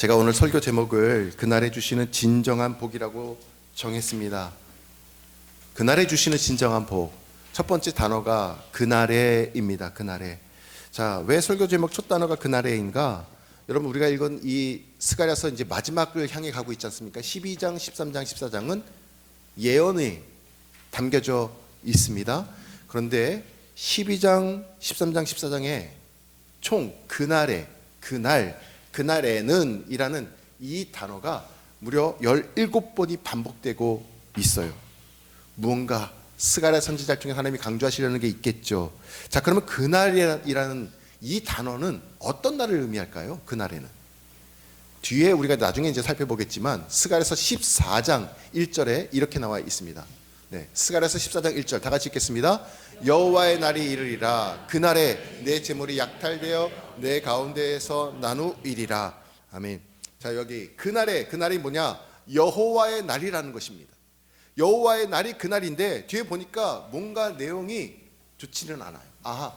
제가 오늘 설교 제목을 그날에 주시는 진정한 복이라고 정했습니다. 그날에 주시는 진정한 복. 첫 번째 단어가 그날에입니다. 그날에. 자, 왜 설교 제목 첫 단어가 그날에인가? 여러분, 우리가 읽은 이 스가랴서 이제 마지막을 향해 가고 있지 않습니까? 12장, 13장, 14장은 예언이 담겨져 있습니다. 그런데 12장, 13장, 14장에 총 그날에, 그날에는 이라는 이 단어가 무려 17번이 반복되고 있어요. 무언가 스가랴 선지자 중에 하나님이 강조하시려는 게 있겠죠. 자, 그러면 그날이라는 이 단어는 어떤 날을 의미할까요? 그날에는 뒤에 우리가 나중에 이제 살펴보겠지만 스가랴서 14장 1절에 이렇게 나와 있습니다. 네, 스가랴서 14장 1절 다 같이 읽겠습니다. 여호와의 날이 이르리라. 그날에 내 재물이 약탈되어 내 가운데에서 나누이리라. 아멘. 자, 여기 그날이 뭐냐? 여호와의 날이라는 것입니다. 여호와의 날이 그날인데 뒤에 보니까 뭔가 내용이 좋지는 않아요. 아하,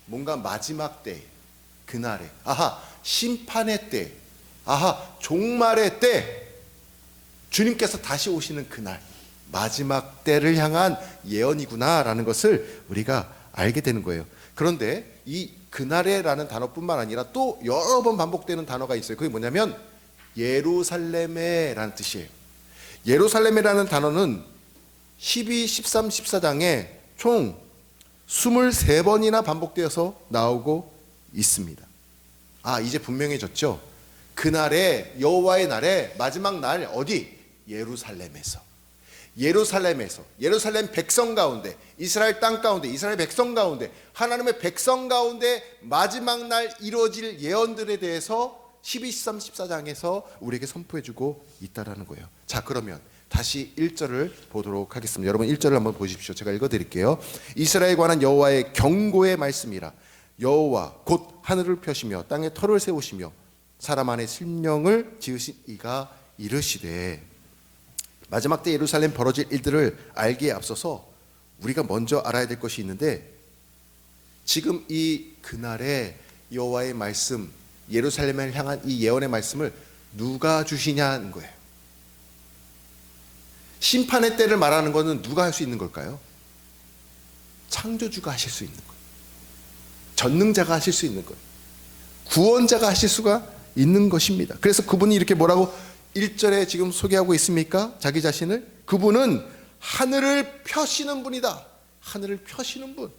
뭔가 마지막 때, 그날에, 아하, 심판의 때, 아하, 종말의 때, 주님께서 다시 오시는 그날, 마지막 때를 향한 예언이구나라는 것을 우리가 알게 되는 거예요. 그런데 이 그날에라는 단어뿐만 아니라 또 여러 번 반복되는 단어가 있어요. 그게 뭐냐면 예루살렘에라는 뜻이에요. 예루살렘이라는 단어는 12, 13, 14장에 총 23번이나 반복되어서 나오고 있습니다. 아, 이제 분명해졌죠. 그날에, 여호와의 날에, 마지막 날 어디? 예루살렘에서 예루살렘 백성 가운데, 이스라엘 땅 가운데, 이스라엘 백성 가운데, 하나님의 백성 가운데 마지막 날 이루어질 예언들에 대해서 12, 13, 14장에서 우리에게 선포해주고 있다는 거예요. 자, 그러면 다시 1절을 보도록 하겠습니다. 여러분 1절을 한번 보십시오. 제가 읽어드릴게요. 이스라엘에 관한 여호와의 경고의 말씀이라. 여호와 곧 하늘을 펴시며 땅에 터를 세우시며 사람 안에 심령을 지으신 이가 이르시되. 마지막 때 예루살렘 벌어질 일들을 알기에 앞서서 우리가 먼저 알아야 될 것이 있는데, 지금 이 그날에 여호와의 말씀, 예루살렘을 향한 이 예언의 말씀을 누가 주시냐는 거예요. 심판의 때를 말하는 것은 누가 할 수 있는 걸까요? 창조주가 하실 수 있는 거예요. 전능자가 하실 수 있는 거예요. 구원자가 하실 수가 있는 것입니다. 그래서 그분이 이렇게 뭐라고 1절에 지금 소개하고 있습니까? 자기 자신을. 그분은 하늘을 펴시는 분이다. 하늘을 펴시는 분,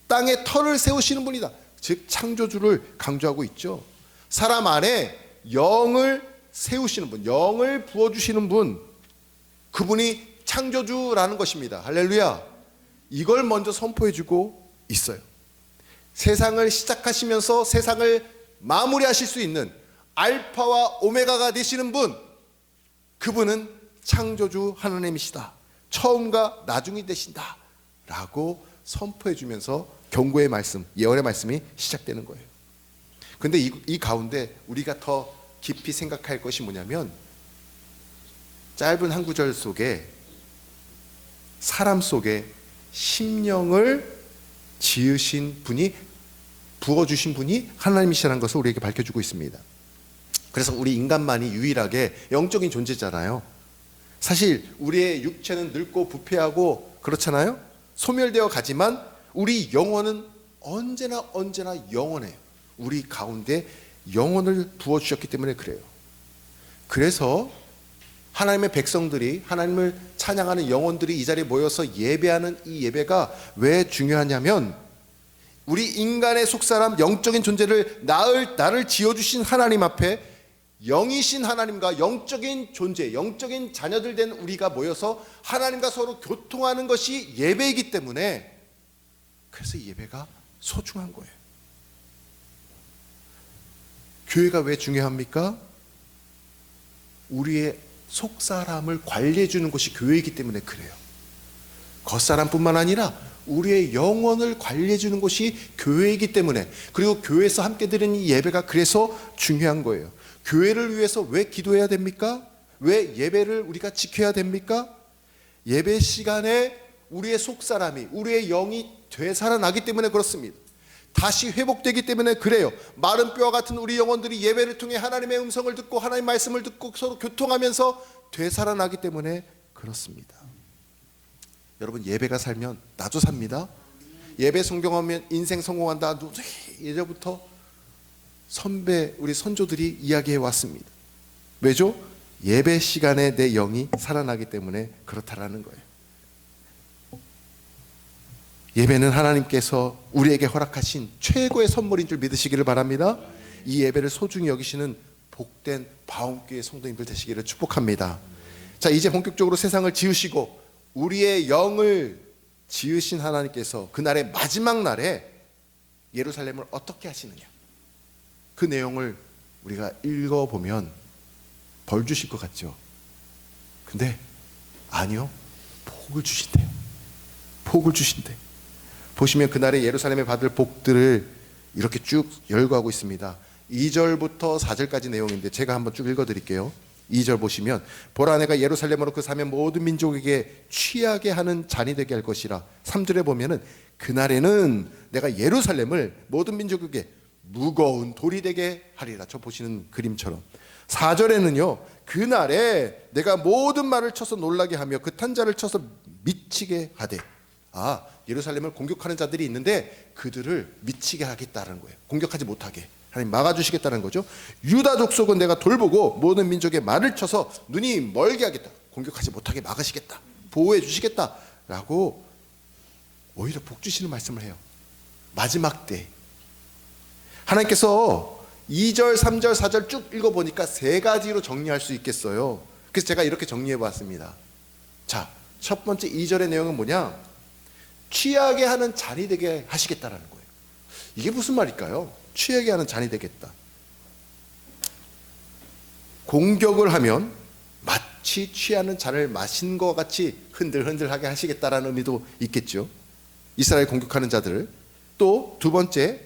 땅에 터를 세우시는 분이다. 즉 창조주를 강조하고 있죠. 사람 안에 영을 세우시는 분, 영을 부어주시는 분, 그분이 창조주라는 것입니다. 할렐루야. 이걸 먼저 선포해주고 있어요. 세상을 시작하시면서 세상을 마무리하실 수 있는 알파와 오메가가 되시는 분, 그분은 창조주 하나님이시다. 처음과 나중이 되신다 라고 선포해주면서 경고의 말씀, 예언의 말씀이 시작되는 거예요. 근데 이 가운데 우리가 더 깊이 생각할 것이 뭐냐면, 짧은 한 구절 속에 사람 속에 심령을 지으신 분이, 부어주신 분이 하나님이시라는 것을 우리에게 밝혀주고 있습니다. 그래서 우리 인간만이 유일하게 영적인 존재잖아요. 사실 우리의 육체는 늙고 부패하고 그렇잖아요. 소멸되어 가지만 우리 영혼은 언제나 영원해요. 우리 가운데 영혼을 부어주셨기 때문에 그래요. 그래서 하나님의 백성들이, 하나님을 찬양하는 영혼들이 이 자리에 모여서 예배하는 이 예배가 왜 중요하냐면, 우리 인간의 속사람, 영적인 존재를 나를 지어주신 하나님 앞에 영이신 하나님과 영적인 존재, 영적인 자녀들 된 우리가 모여서 하나님과 서로 교통하는 것이 예배이기 때문에, 그래서 예배가 소중한 거예요. 교회가 왜 중요합니까? 우리의 속사람을 관리해 주는 것이 교회이기 때문에 그래요. 겉사람뿐만 아니라 우리의 영혼을 관리해 주는 것이 교회이기 때문에, 그리고 교회에서 함께 드리는 이 예배가 그래서 중요한 거예요. 교회를 위해서 왜 기도해야 됩니까? 왜 예배를 우리가 지켜야 됩니까? 예배 시간에 우리의 속사람이, 우리의 영이 되살아나기 때문에 그렇습니다. 다시 회복되기 때문에 그래요. 마른 뼈와 같은 우리 영혼들이 예배를 통해 하나님의 음성을 듣고 하나님의 말씀을 듣고 서로 교통하면서 되살아나기 때문에 그렇습니다. 여러분, 예배가 살면 나도 삽니다. 예배 성공하면 인생 성공한다. 예전부터 우리 선조들이 이야기해 왔습니다. 왜죠? 예배 시간에 내 영이 살아나기 때문에 그렇다라는 거예요. 예배는 하나님께서 우리에게 허락하신 최고의 선물인 줄 믿으시기를 바랍니다. 이 예배를 소중히 여기시는 복된 바움교회 성도님들 되시기를 축복합니다. 자, 이제 본격적으로 세상을 지으시고 우리의 영을 지으신 하나님께서 그날의 마지막 날에 예루살렘을 어떻게 하시느냐, 그 내용을 우리가 읽어보면 벌 주실 것 같죠? 근데 아니요, 복을 주신대요. 복을 주신대. 보시면 그날에 예루살렘에 받을 복들을 이렇게 쭉 열거하고 있습니다. 2절부터 4절까지 내용인데 제가 한번 쭉 읽어드릴게요. 2절 보시면 보라, 내가 예루살렘으로 그 사면 모든 민족에게 취하게 하는 잔이 되게 할 것이라. 3절에 보면은 그날에는 내가 예루살렘을 모든 민족에게 무거운 돌이 되게 하리라. 저 보시는 그림처럼. 4절에는요, 그날에 내가 모든 말을 쳐서 놀라게 하며 그 탄 자를 쳐서 미치게 하되. 예루살렘을 공격하는 자들이 있는데 그들을 미치게 하겠다는 거예요. 공격하지 못하게 하나님 막아주시겠다는 거죠. 유다 족속은 내가 돌보고 모든 민족의 말을 쳐서 눈이 멀게 하겠다. 공격하지 못하게 막으시겠다. 보호해 주시겠다라고 오히려 복 주시는 말씀을 해요. 마지막 때 하나님께서 2절, 3절, 4절 쭉 읽어보니까 세 가지로 정리할 수 있겠어요. 그래서 제가 이렇게 정리해 봤습니다. 자, 첫 번째 2절의 내용은 뭐냐? 취하게 하는 잔이 되게 하시겠다라는 거예요. 이게 무슨 말일까요? 취하게 하는 잔이 되겠다. 공격을 하면 마치 취하는 잔을 마신 것 같이 흔들흔들하게 하시겠다라는 의미도 있겠죠. 이스라엘 공격하는 자들을. 또 두 번째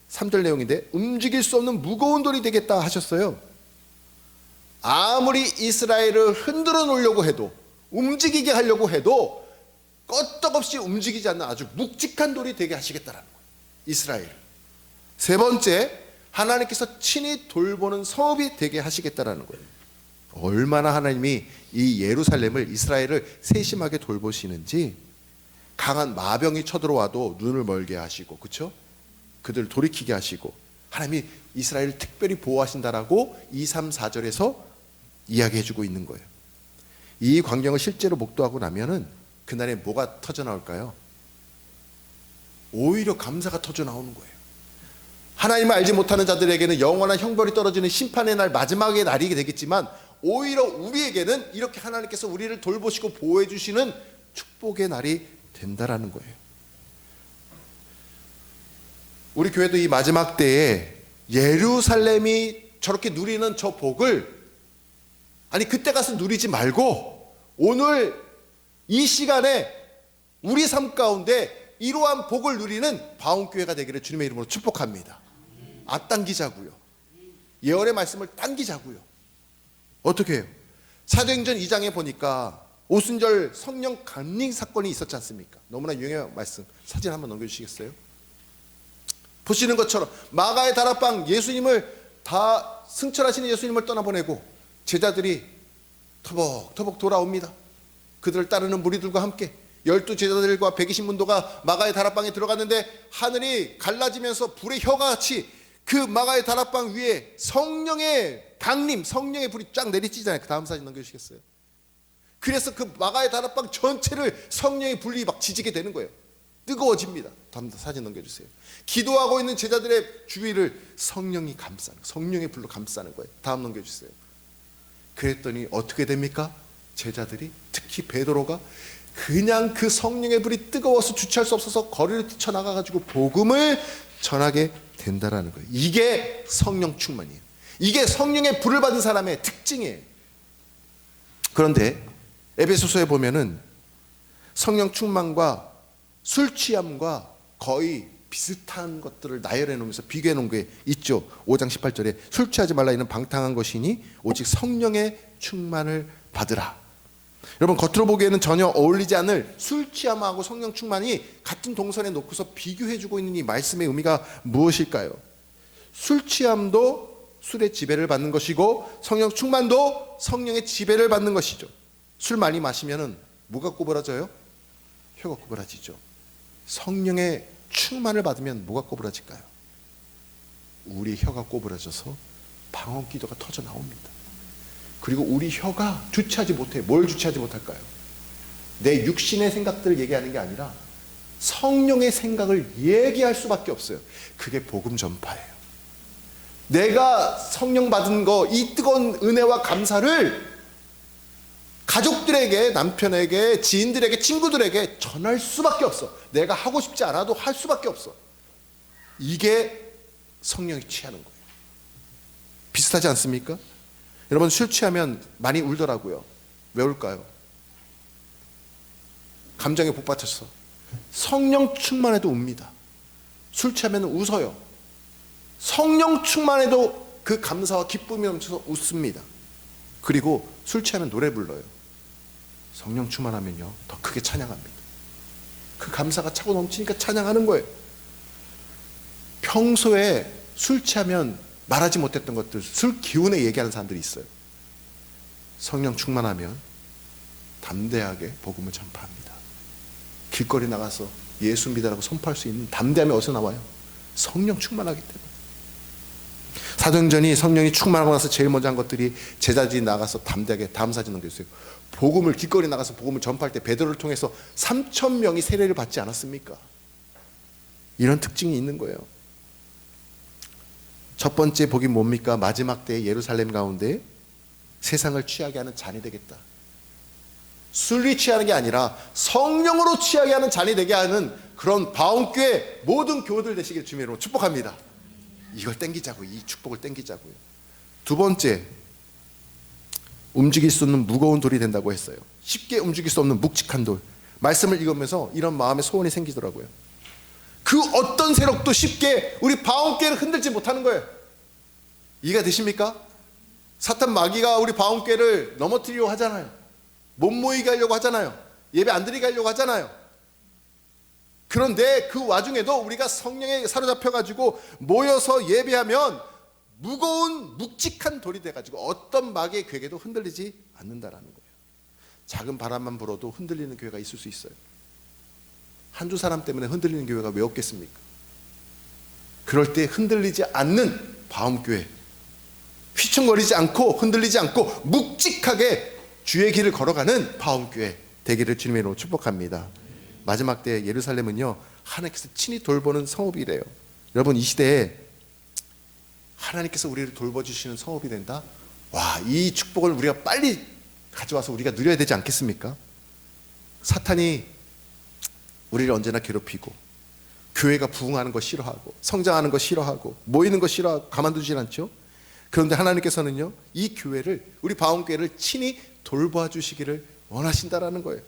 3절 내용인데 움직일 수 없는 무거운 돌이 되겠다 하셨어요. 아무리 이스라엘을 흔들어 놓으려고 해도, 움직이게 하려고 해도 끄떡없이 움직이지 않는 아주 묵직한 돌이 되게 하시겠다라는 거예요. 이스라엘. 세 번째, 하나님께서 친히 돌보는 성읍이 되게 하시겠다라는 거예요. 얼마나 하나님이 이 예루살렘을, 이스라엘을 세심하게 돌보시는지. 강한 마병이 쳐들어와도 눈을 멀게 하시고, 그렇죠? 그들을 돌이키게 하시고, 하나님이 이스라엘을 특별히 보호하신다라고 2, 3, 4절에서 이야기해주고 있는 거예요. 이 광경을 실제로 목도하고 나면은 그날에 뭐가 터져 나올까요? 오히려 감사가 터져 나오는 거예요. 하나님을 알지 못하는 자들에게는 영원한 형벌이 떨어지는 심판의 날, 마지막의 날이 되겠지만 오히려 우리에게는 이렇게 하나님께서 우리를 돌보시고 보호해 주시는 축복의 날이 된다라는 거예요. 우리 교회도 이 마지막 때에 예루살렘이 저렇게 누리는 저 복을, 그때 가서 누리지 말고 오늘 이 시간에 우리 삶 가운데 이러한 복을 누리는 바움교회가 되기를 주님의 이름으로 축복합니다. 앞당기자고요. 예언의 말씀을 당기자고요. 어떻게 해요? 사도행전 2장에 보니까 오순절 성령 강림 사건이 있었지 않습니까? 너무나 유명한 말씀. 사진 한번 넘겨주시겠어요? 보시는 것처럼 마가의 다락방, 예수님을 다 승천하시는 예수님을 떠나보내고 제자들이 터벅터벅 돌아옵니다. 그들을 따르는 무리들과 함께 12 제자들과 120문도가 마가의 다락방에 들어갔는데 하늘이 갈라지면서 불의 혀가 같이 그 마가의 다락방 위에 성령의 강림, 성령의 불이 쫙 내리치잖아요. 그 다음 사진 넘겨주시겠어요? 그래서 그 마가의 다락방 전체를 성령의 불이 막 지지게 되는 거예요. 뜨거워집니다. 다음 사진 넘겨주세요. 기도하고 있는 제자들의 주위를 성령이 감싸는, 성령의 불로 감싸는 거예요. 다음 넘겨주세요. 그랬더니 어떻게 됩니까? 제자들이, 특히 베드로가 그냥 그 성령의 불이 뜨거워서 주체할 수 없어서 거리를 뛰쳐나가가지고 복음을 전하게 된다라는 거예요. 이게 성령 충만이에요. 이게 성령의 불을 받은 사람의 특징이에요. 그런데 에베소서에 보면은 성령 충만과 술 취함과 거의 비슷한 것들을 나열해 놓으면서 비교해 놓은 게 있죠. 5장 18절에 술 취하지 말라, 이는 방탕한 것이니 오직 성령의 충만을 받으라. 여러분, 겉으로 보기에는 전혀 어울리지 않을 술 취함하고 성령 충만이 같은 동선에 놓고서 비교해주고 있는 이 말씀의 의미가 무엇일까요? 술 취함도 술의 지배를 받는 것이고 성령 충만도 성령의 지배를 받는 것이죠. 술 많이 마시면은 뭐가 꼬부라져요? 혀가 꼬부라지죠. 성령의 충만을 받으면 뭐가 꼬부라질까요? 우리 혀가 꼬부라져서 방언 기도가 터져 나옵니다. 그리고 우리 혀가 주체하지 못해. 뭘 주체하지 못할까요? 내 육신의 생각들을 얘기하는 게 아니라 성령의 생각을 얘기할 수밖에 없어요. 그게 복음 전파예요. 내가 성령 받은 거, 이 뜨거운 은혜와 감사를 가족들에게, 남편에게, 지인들에게, 친구들에게 전할 수밖에 없어. 내가 하고 싶지 않아도 할 수밖에 없어. 이게 성령이 취하는 거예요. 비슷하지 않습니까? 여러분, 술 취하면 많이 울더라고요. 왜 울까요? 감정에 복받쳐서. 성령 충만해도 웁니다. 술 취하면 웃어요. 성령 충만해도 그 감사와 기쁨이 넘쳐서 웃습니다. 그리고 술 취하면 노래 불러요. 성령 충만하면요, 더 크게 찬양합니다. 그 감사가 차고 넘치니까 찬양하는 거예요. 평소에 술 취하면 말하지 못했던 것들, 술 기운에 얘기하는 사람들이 있어요. 성령 충만하면 담대하게 복음을 전파합니다. 길거리 나가서 예수 믿으라고 선포할 수 있는 담대함이 어디서 나와요? 성령 충만하기 때문에. 사도행전이 성령이 충만하고 나서 제일 먼저 한 것들이 제자들이 나가서 담대하게 다음 사진 넘겨주세요. 복음을, 길거리 나가서 복음을 전파할 때 베드로를 통해서 3,000명이 세례를 받지 않았습니까? 이런 특징이 있는 거예요. 첫 번째 복이 뭡니까? 마지막 때에 예루살렘 가운데 세상을 취하게 하는 잔이 되겠다. 술이 취하는 게 아니라 성령으로 취하게 하는 잔이 되게 하는 그런 바움교회 모든 교우들 되시길 주님으로 축복합니다. 이걸 땡기자고, 이 축복을 땡기자고요. 두 번째, 움직일 수 없는 무거운 돌이 된다고 했어요. 쉽게 움직일 수 없는 묵직한 돌. 말씀을 읽으면서 이런 마음의 소원이 생기더라고요. 그 어떤 세력도 쉽게 우리 바움교회를 흔들지 못하는 거예요. 이해가 되십니까? 사탄 마귀가 우리 바움교회를 넘어뜨리려고 하잖아요. 못 모이게 하려고 하잖아요. 예배 안 드리게 하려고 하잖아요. 그런데 그 와중에도 우리가 성령에 사로잡혀가지고 모여서 예배하면 무거운 묵직한 돌이 돼가지고 어떤 마귀의 괴계도 흔들리지 않는다라는 거예요. 작은 바람만 불어도 흔들리는 교회가 있을 수 있어요. 한두 사람 때문에 흔들리는 교회가 왜 없겠습니까? 그럴 때 흔들리지 않는 바움교회, 휘청거리지 않고 흔들리지 않고 묵직하게 주의 길을 걸어가는 바움교회 되기를 주님의 이름으로 축복합니다. 마지막 때 예루살렘은요, 하나님께서 친히 돌보는 성읍이래요. 여러분, 이 시대에 하나님께서 우리를 돌봐주시는 성읍이 된다? 와, 이 축복을 우리가 빨리 가져와서 우리가 누려야 되지 않겠습니까? 사탄이 우리를 언제나 괴롭히고 교회가 부흥하는 거 싫어하고 성장하는 거 싫어하고 모이는 거 싫어하고 가만두질 않죠. 그런데 하나님께서는요, 이 교회를, 우리 바움교회를 친히 돌봐주시기를 원하신다라는 거예요.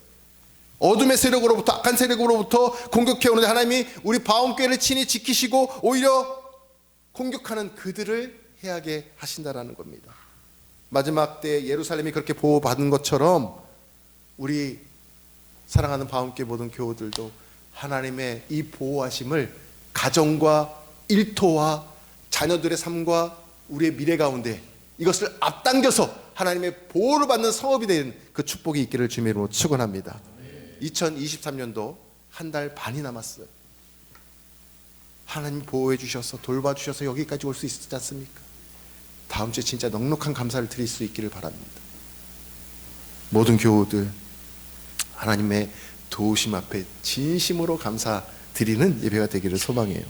어둠의 세력으로부터, 악한 세력으로부터 공격해오는데 하나님이 우리 바움교회를 친히 지키시고 오히려 공격하는 그들을 해하게 하신다라는 겁니다. 마지막 때 예루살렘이 그렇게 보호받은 것처럼 우리 사랑하는 바움교회 모든 교우들도 하나님의 이 보호하심을 가정과 일터와 자녀들의 삶과 우리의 미래 가운데 이것을 앞당겨서 하나님의 보호를 받는 성읍이 된 그 축복이 있기를 주님의 이름으로 축원합니다. 2023년도 한 달 반이 남았어요. 하나님 보호해 주셔서 돌봐주셔서 여기까지 올 수 있지 않습니까? 다음 주에 진짜 넉넉한 감사를 드릴 수 있기를 바랍니다. 모든 교우들 하나님의 도우심 앞에 진심으로 감사드리는 예배가 되기를 소망해요.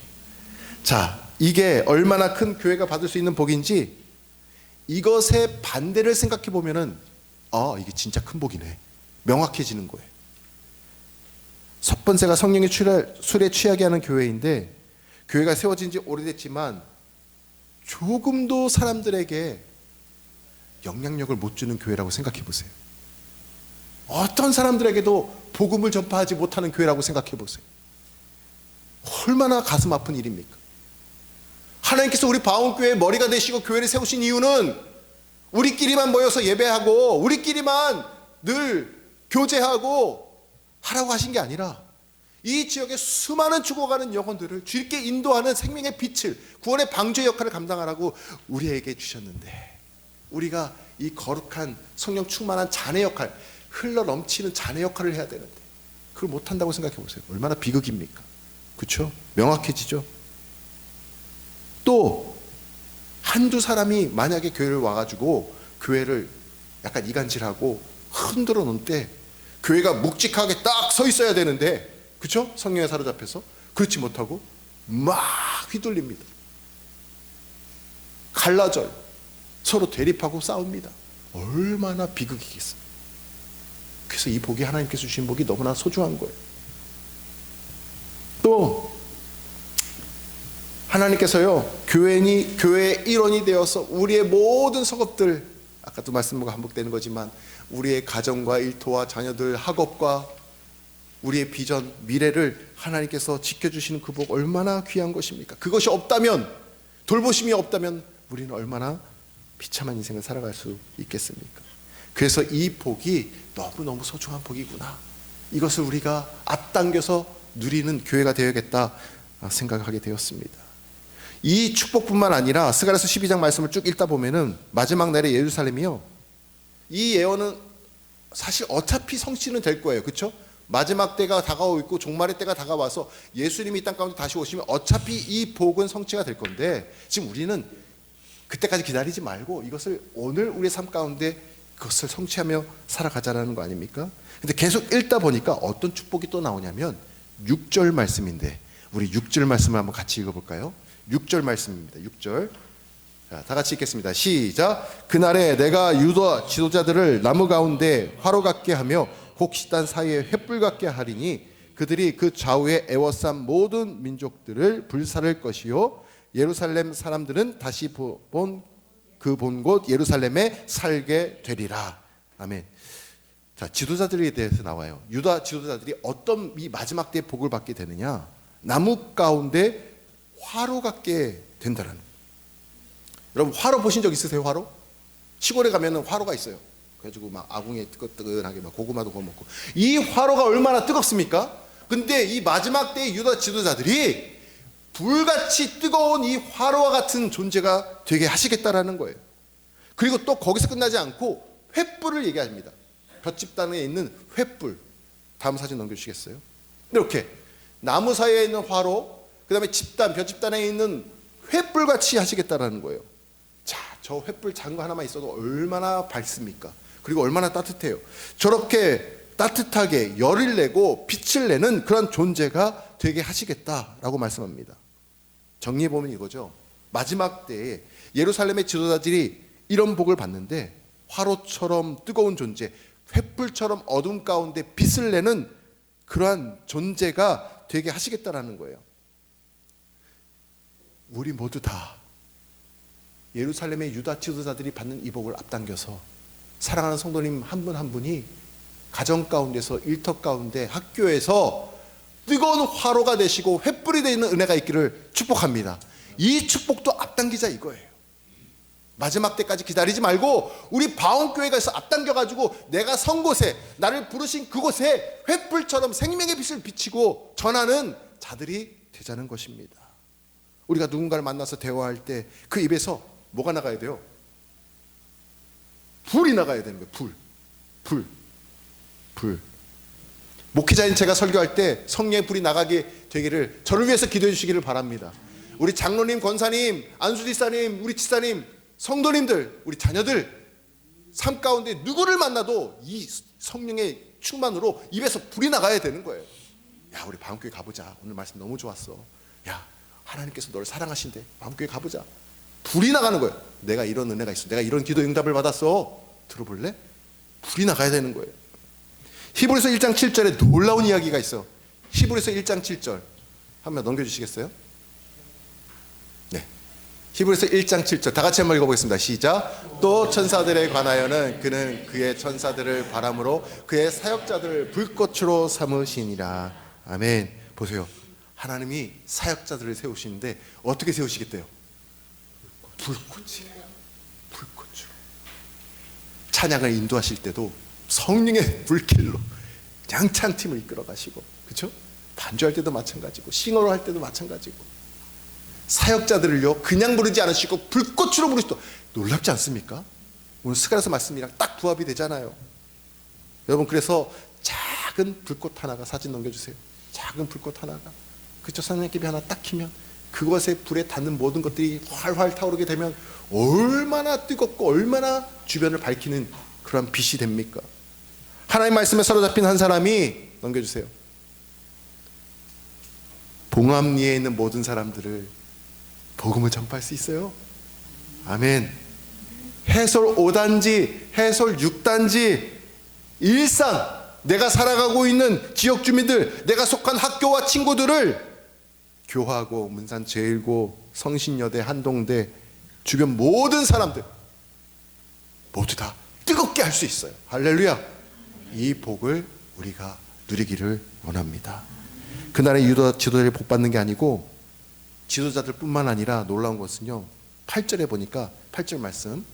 자, 이게 얼마나 큰 교회가 받을 수 있는 복인지 이것의 반대를 생각해 보면은 이게 진짜 큰 복이네, 명확해지는 거예요. 첫 번째가 성령의 술에 취하게 하는 교회인데, 교회가 세워진 지 오래됐지만 조금도 사람들에게 영향력을 못 주는 교회라고 생각해 보세요. 어떤 사람들에게도 복음을 전파하지 못하는 교회라고 생각해 보세요. 얼마나 가슴 아픈 일입니까? 하나님께서 우리 바움교회의 머리가 되시고 교회를 세우신 이유는 우리끼리만 모여서 예배하고 우리끼리만 늘 교제하고 하라고 하신 게 아니라 이 지역의 수많은 죽어가는 영혼들을 주님께 인도하는 생명의 빛을, 구원의 방주의 역할을 감당하라고 우리에게 주셨는데, 우리가 이 거룩한 성령 충만한 자네 역할, 흘러 넘치는 자네 역할을 해야 되는데 그걸 못한다고 생각해 보세요. 얼마나 비극입니까? 그렇죠? 명확해지죠? 또 한두 사람이 만약에 교회를 와가지고 교회를 약간 이간질하고 흔들어 놓을 때 교회가 묵직하게 딱 서 있어야 되는데, 그렇죠? 성령에 사로잡혀서 그렇지 못하고 막 휘둘립니다. 갈라져요. 서로 대립하고 싸웁니다. 얼마나 비극이겠어요. 그래서 이 복이, 하나님께서 주신 복이 너무나 소중한 거예요. 또 하나님께서요, 교회의 일원이 되어서 우리의 모든 성업들, 아까도 말씀과 반복되는 거지만 우리의 가정과 일터와 자녀들, 학업과 우리의 비전, 미래를 하나님께서 지켜주시는 그 복 얼마나 귀한 것입니까? 그것이 없다면, 돌보심이 없다면 우리는 얼마나 비참한 인생을 살아갈 수 있겠습니까? 그래서 이 복이 너무너무 소중한 복이구나, 이것을 우리가 앞당겨서 누리는 교회가 되어야겠다 생각하게 되었습니다. 이 축복뿐만 아니라 스가랴서 12장 말씀을 쭉 읽다 보면은 마지막 날에 예루살렘이요, 이 예언은 사실 어차피 성취는 될 거예요. 그렇죠? 마지막 때가 다가오고 있고 종말의 때가 다가와서 예수님이 이 땅 가운데 다시 오시면 어차피 이 복은 성취가 될 건데, 지금 우리는 그때까지 기다리지 말고 이것을 오늘 우리의 삶 가운데 그것을 성취하며 살아가자라는 거 아닙니까? 근데 계속 읽다 보니까 어떤 축복이 또 나오냐면 6절 말씀인데, 우리 6절 말씀을 한번 같이 읽어볼까요? 6절 말씀입니다. 6절. 자, 다 같이 읽겠습니다. 시작. 그날에 내가 유다 지도자들을 나무 가운데 화로 같게 하며 곡식단 사이에 횃불 같게 하리니 그들이 그 좌우에 애워싼 모든 민족들을 불사를 것이요 예루살렘 사람들은 다시 본 곳 예루살렘에 살게 되리라. 아멘. 자, 지도자들에 대해서 나와요. 유다 지도자들이 어떤 이 마지막 때의 복을 받게 되느냐? 나무 가운데 화로 같게 된다는. 여러분, 화로 보신 적 있으세요? 화로? 시골에 가면은 화로가 있어요. 그래가지고 막 아궁이에 뜨끈뜨끈하게 막 고구마도 구워 먹고. 이 화로가 얼마나 뜨겁습니까? 근데 이 마지막 때의 유다 지도자들이 불같이 뜨거운 이 화로와 같은 존재가 되게 하시겠다라는 거예요. 그리고 또 거기서 끝나지 않고 횃불을 얘기합니다. 볏집단에 있는 횃불. 다음 사진 넘겨주시겠어요? 이렇게 나무 사이에 있는 화로, 그 다음에 집단, 볏집단에 있는 횃불같이 하시겠다라는 거예요. 자, 저 횃불 작은 거 하나만 있어도 얼마나 밝습니까? 그리고 얼마나 따뜻해요. 저렇게 따뜻하게 열을 내고 빛을 내는 그런 존재가 되게 하시겠다라고 말씀합니다. 정리해보면 이거죠. 마지막 때에 예루살렘의 지도자들이 이런 복을 받는데 화로처럼 뜨거운 존재, 횃불처럼 어둠 가운데 빛을 내는 그러한 존재가 되게 하시겠다라는 거예요. 우리 모두 다 예루살렘의 유다 지도자들이 받는 이 복을 앞당겨서 사랑하는 성도님 한 분 한 분이 가정 가운데서, 일터 가운데, 학교에서 뜨거운 화로가 되시고 횃불이 되어 있는 은혜가 있기를 축복합니다. 이 축복도 앞당기자 이거예요. 마지막 때까지 기다리지 말고 우리 바온교회에서 앞당겨가지고 내가 선 곳에, 나를 부르신 그곳에 횃불처럼 생명의 빛을 비치고 전하는 자들이 되자는 것입니다. 우리가 누군가를 만나서 대화할 때 그 입에서 뭐가 나가야 돼요? 불이 나가야 되는 거예요. 불. 목회자인 제가 설교할 때 성령의 불이 나가게 되기를 저를 위해서 기도해 주시기를 바랍니다. 우리 장로님, 권사님, 안수지사님, 우리 지사님, 성도님들, 우리 자녀들 삶 가운데 누구를 만나도 이 성령의 충만으로 입에서 불이 나가야 되는 거예요. 야, 우리 바온교회 가보자. 오늘 말씀 너무 좋았어. 야, 하나님께서 너를 사랑하신대. 바온교회 가보자. 불이 나가는 거예요. 내가 이런 은혜가 있어. 내가 이런 기도 응답을 받았어. 들어볼래? 불이 나가야 되는 거예요. 히브리서 1장 7절에 놀라운 이야기가 있어. 히브리서 1장 7절 한번 넘겨주시겠어요? 네, 히브리서 1장 7절 다 같이 한번 읽어보겠습니다. 시작. 또 천사들에 관하여는 그는 그의 천사들을 바람으로 그의 사역자들을 불꽃으로 삼으시니라. 아멘. 보세요. 하나님이 사역자들을 세우시는데 어떻게 세우시겠대요? 불꽃이래요. 불꽃으로. 찬양을 인도하실 때도 성령의 불길로 양찬 팀을 이끌어 가시고, 그렇죠? 반주할 때도 마찬가지고 싱어로 할 때도 마찬가지고 사역자들을요 그냥 부르지 않으시고 불꽃으로 부르시고, 놀랍지 않습니까? 오늘 스가랴서 말씀이랑 딱 부합이 되잖아요. 여러분, 그래서 작은 불꽃 하나가, 사진 넘겨주세요. 작은 불꽃 하나가, 그쵸? 산양귀비 하나 딱 키면 그것에 불에 닿는 모든 것들이 활활 타오르게 되면 얼마나 뜨겁고 얼마나 주변을 밝히는 그런 빛이 됩니까? 하나님 말씀에 사로잡힌 한 사람이, 넘겨주세요, 봉암리에 있는 모든 사람들을 복음을 전파할 수 있어요. 아멘. 해솔 5단지, 해솔 6단지, 일산, 내가 살아가고 있는 지역 주민들, 내가 속한 학교와 친구들을 교화고, 문산 제1고, 성신여대, 한동대, 주변 모든 사람들 모두 다 뜨겁게 할 수 있어요. 할렐루야. 이 복을 우리가 누리기를 원합니다. 그날의 유다 지도자들이 복 받는 게 아니고, 지도자들 뿐만 아니라 놀라운 것은요, 8절에 보니까 8절 말씀,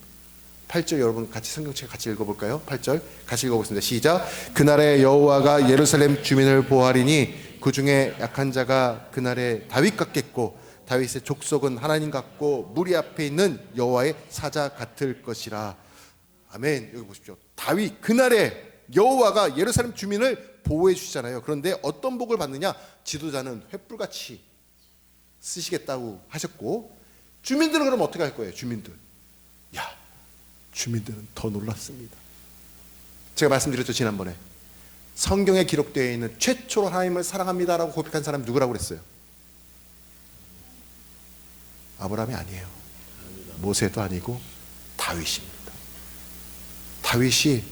8절 여러분 같이 성경책 같이 읽어볼까요? 8절 같이 읽어보겠습니다. 시작. 그날에 여호와가 예루살렘 주민을 보호하리니 그 중에 약한 자가 그날에 다윗 같겠고, 다윗의 족속은 하나님 같고 무리 앞에 있는 여호와의 사자 같을 것이라. 아멘. 여기 보십시오. 다윗, 그날에 여호와가 예루살렘 주민을 보호해 주시잖아요. 그런데 어떤 복을 받느냐? 지도자는 횃불같이 쓰시겠다고 하셨고, 주민들은 그럼 어떻게 할 거예요? 주민들은 더 놀랐습니다. 제가 말씀드렸죠, 지난번에. 성경에 기록되어 있는 최초로 하나님을 사랑합니다라고 고백한 사람이 누구라고 그랬어요? 아브라함이 아니에요. 모세도 아니고 다윗입니다. 다윗이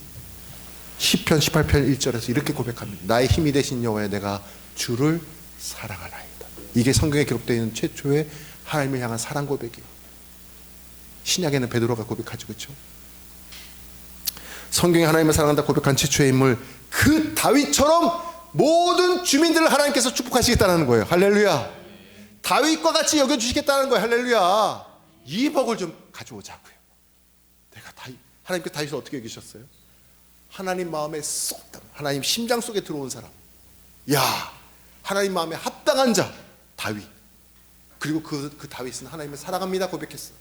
시편 18편 1절에서 이렇게 고백합니다. 나의 힘이 되신 여호와여, 내가 주를 사랑하나이다. 이게 성경에 기록되어 있는 최초의 하나님을 향한 사랑 고백이에요. 신약에는 베드로가 고백하죠, 그렇죠? 성경에 하나님을 사랑한다 고백한 최초의 인물, 그 다윗처럼 모든 주민들을 하나님께서 축복하시겠다는 거예요. 할렐루야. 다윗과 같이 여겨주시겠다는 거예요. 할렐루야. 이 복을 좀 가져오자고요. 하나님께서 다윗을 어떻게 여기셨어요? 하나님 마음에 쏙, 하나님 심장 속에 들어온 사람, 하나님 마음에 합당한 자 다윗. 그리고 그 다윗은 하나님을 사랑합니다 고백했어요.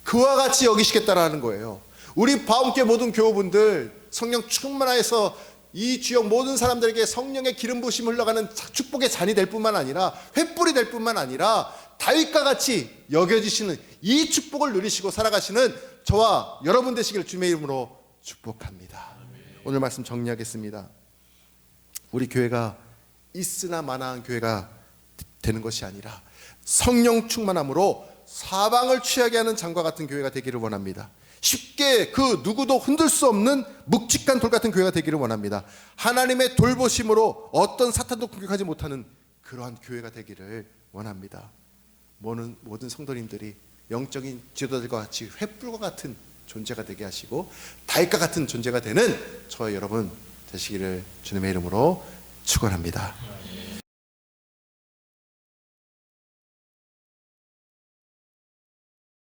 그와 같이 여기시겠다라는 거예요. 우리 바움교회 모든 교우분들 성령 충만하여서 이 지역 모든 사람들에게 성령의 기름 부으심 흘러가는 축복의 잔이 될 뿐만 아니라, 횃불이 될 뿐만 아니라, 다윗과 같이 여겨지시는 이 축복을 누리시고 살아가시는 저와 여러분 되시길 주님의 이름으로 축복합니다. 오늘 말씀 정리하겠습니다. 우리 교회가 있으나 마나한 교회가 되는 것이 아니라 성령 충만함으로 사방을 취하게 하는 장과 같은 교회가 되기를 원합니다. 쉽게 그 누구도 흔들 수 없는 묵직한 돌 같은 교회가 되기를 원합니다. 하나님의 돌보심으로 어떤 사탄도 공격하지 못하는 그러한 교회가 되기를 원합니다. 모든 성도님들이 영적인 지도자들과 같이 횃불과 같은 존재가 되게 하시고 다윗과 같은 존재가 되는 저와 여러분 되시기를 주님의 이름으로 축원합니다.